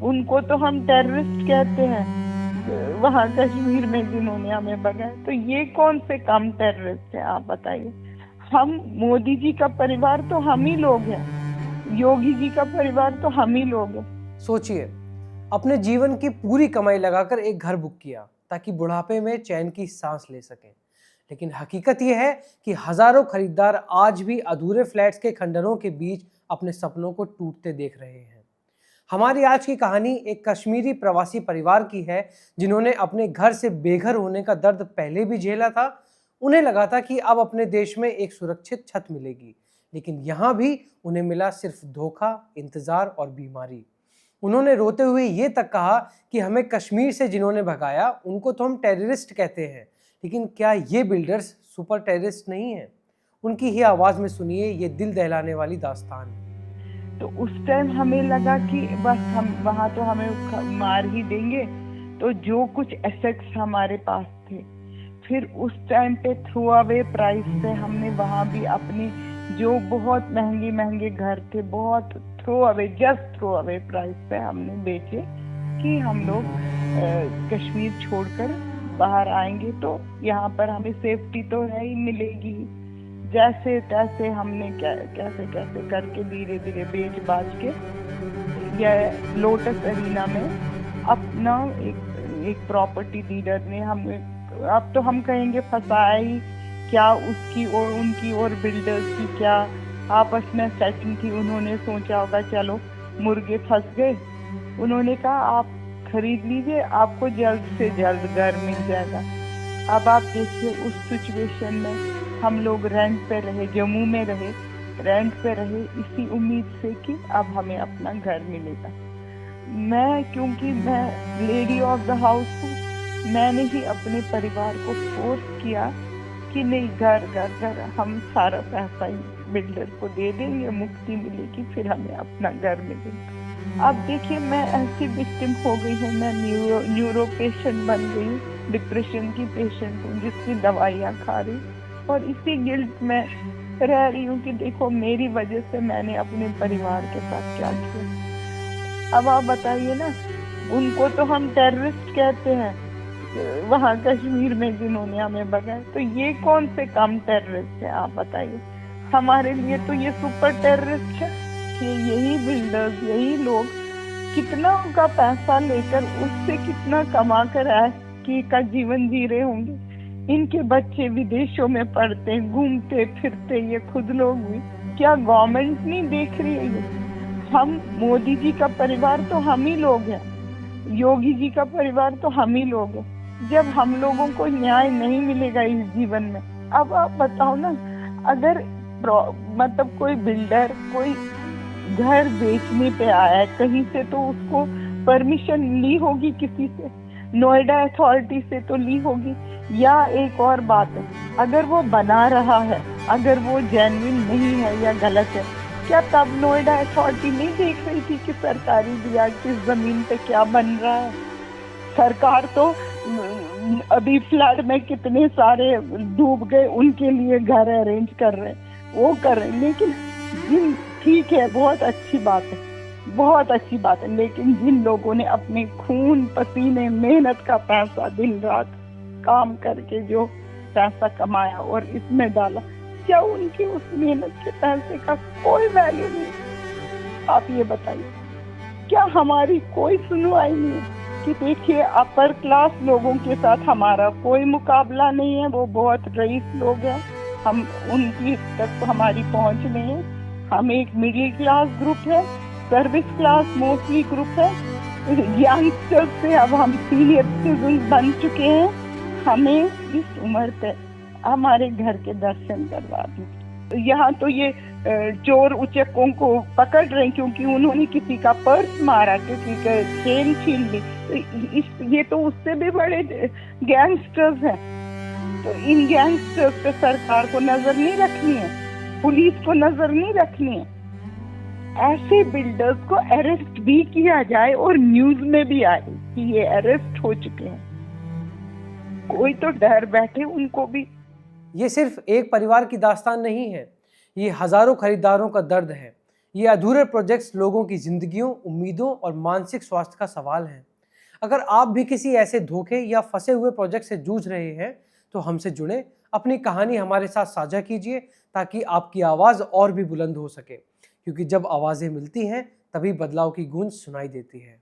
उनको तो हम टेररिस्ट कहते हैं वहाँ कश्मीर में जिन्होंने हमें भगाया। तो ये कौन से कम टेररिस्ट हैं आप बताइए। हम मोदी जी का परिवार तो हम ही लोग हैं, योगी जी का परिवार तो हम ही लोग हैं। सोचिए, अपने जीवन की पूरी कमाई लगाकर एक घर बुक किया ताकि बुढ़ापे में चैन की सांस ले सकें। लेकिन हकीकत यह है कि हजारों खरीदार आज भी अधूरे फ्लैट्स के खंडरों के बीच अपने सपनों को टूटते देख रहे हैं। हमारी आज की कहानी एक कश्मीरी प्रवासी परिवार की है जिन्होंने अपने घर से बेघर होने का दर्द पहले भी झेला था। उन्हें लगा था कि अब अपने देश में एक सुरक्षित छत मिलेगी, लेकिन यहाँ भी उन्हें मिला सिर्फ धोखा, इंतजार और बीमारी। उन्होंने रोते हुए ये तक कहा कि हमें कश्मीर से जिन्होंने भगाया उनको तो हम टेररिस्ट कहते हैं, लेकिन क्या ये बिल्डर्स सुपर टेररिस्ट नहीं हैं? उनकी ही आवाज में सुनिए ये दिल दहलाने वाली दास्तान। तो उस टाइम हमें लगा कि बस हम वहाँ तो हमें मार ही देंगे, तो जो कुछ एसेट्स हमारे पास थे, फिर उस टाइम पे थ्रो अवे प्राइस पे हमने वहाँ भी अपनी जो बहुत महंगे महंगे घर थे, बहुत जस्ट थ्रो अवे प्राइस पे हमने बेचे कि हम लोग कश्मीर छोड़कर बाहर आएंगे तो यहाँ पर हमें सेफ्टी तो है ही, मिलेगी। जैसे तैसे हमने कैसे कैसे करके धीरे धीरे बेच बाच के यह लोटस अरीना में अपना एक प्रॉपर्टी डीलर ने हमें, अब तो हम कहेंगे फंसाया ही क्या, उसकी और उनकी और बिल्डर्स की क्या आपस में सेटिंग थी। उन्होंने सोचा होगा चलो मुर्गे फंस गए, उन्होंने कहा आप खरीद लीजिए, आपको जल्द से जल्द घर मिल जाएगा। अब आप देखिए उस सिचुएशन में हम लोग रेंट पे रहे, जम्मू में रहे, रेंट पे रहे इसी उम्मीद से कि अब हमें अपना घर मिलेगा। क्योंकि मैं लेडी ऑफ द हाउस हूँ, मैंने ही अपने परिवार को फोर्स किया कि नहीं, घर हम सारा पैसा ही बिल्डर को दे देंगे, मुक्ति मिलेगी, फिर हमें अपना घर मिलेगा। अब देखिए मैं ऐसी विक्टिम हो गई हूँ, मैं न्यूरो पेशेंट बन गई हूँ, डिप्रेशन की पेशेंट हूँ जिसकी दवाइयाँ खा रही, और इसी गिल्ट में रह रही हूँ कि देखो मेरी वजह से मैंने अपने परिवार के साथ क्या किया। अब आप बताइए ना, उनको तो हम टेररिस्ट कहते हैं वहाँ कश्मीर में जिन्होंने हमें भगाया। तो ये कौन से कम टेररिस्ट है आप बताइए। हमारे लिए तो ये सुपर टेररिस्ट है कि यही बिल्डर्स, यही लोग कितना उनका पैसा लेकर उससे कितना कमा कर ऐश का जीवन जी रहे होंगे। इनके बच्चे विदेशों में पढ़ते, घूमते फिरते, ये खुद लोग भी, क्या गवर्नमेंट नहीं देख रही है ये? हम मोदी जी का परिवार तो हम ही लोग हैं, योगी जी का परिवार तो हम ही लोग हैं। जब हम लोगों को न्याय नहीं मिलेगा इस जीवन में, अब आप बताओ ना, अगर मतलब कोई बिल्डर कोई घर बेचने पे आया है कहीं से, तो उसको परमिशन ली होगी किसी से, नोएडा अथॉरिटी से तो ली होगी। या एक और बात है, अगर वो बना रहा है, अगर वो जेन्युइन नहीं है या गलत है, क्या तब नोएडा अथॉरिटी नहीं देख रही थी कि सरकारी दिया किस जमीन पे क्या बन रहा है? सरकार तो अभी फ्लड में कितने सारे डूब गए उनके लिए घर अरेंज कर रहे हैं, वो कर रहे हैं। लेकिन ठीक है, बहुत अच्छी बात है, बहुत अच्छी बात है, लेकिन जिन लोगों ने अपने खून पसीने मेहनत का पैसा दिन रात काम करके जो पैसा कमाया और इसमें डाला, क्या उनकी उस मेहनत के पैसे का कोई वैल्यू नहीं? आप ये बताइए, क्या हमारी कोई सुनवाई नहीं है कि देखिए अपर क्लास लोगों के साथ हमारा कोई मुकाबला नहीं है, वो बहुत रईस लोग हैं, हम उनकी तक तो हमारी पहुंच नहीं है। हम एक मिडिल क्लास ग्रुप है, सर्विस क्लास मोस्टली ग्रुप है, यंगस्टर्स से अब हम सीनियर सिटीजन बन चुके हैं। हमें इस उम्र पे हमारे घर के दर्शन करवा दी। यहाँ तो ये चोर उचक्कों को पकड़ रहे हैं क्योंकि उन्होंने किसी का पर्स मारा, किसी का चेन छीन ली, तो ये तो उससे भी बड़े गैंगस्टर्स हैं। तो इन गैंगस्टर्स पे सरकार को नजर नहीं रखनी है, पुलिस को नजर नहीं रखनी है। ऐसे बिल्डर्स को अरेस्ट भी किया जाए और न्यूज में भी आए कि ये अरेस्ट हो चुके हैं, कोई तो डर बैठे उनको भी। ये सिर्फ एक परिवार की दास्तान नहीं है, ये हजारों खरीदारों का दर्द है। ये अधूरे प्रोजेक्ट्स लोगों की जिंदगियों, उम्मीदों और मानसिक स्वास्थ्य का सवाल है। अगर आप भी किसी ऐसे धोखे या फंसे हुए प्रोजेक्ट से जूझ रहे हैं तो हमसे जुड़े, अपनी कहानी हमारे साथ साझा कीजिए ताकि आपकी आवाज़ और भी बुलंद हो सके, क्योंकि जब आवाज़ें मिलती हैं तभी बदलाव की गूंज सुनाई देती है।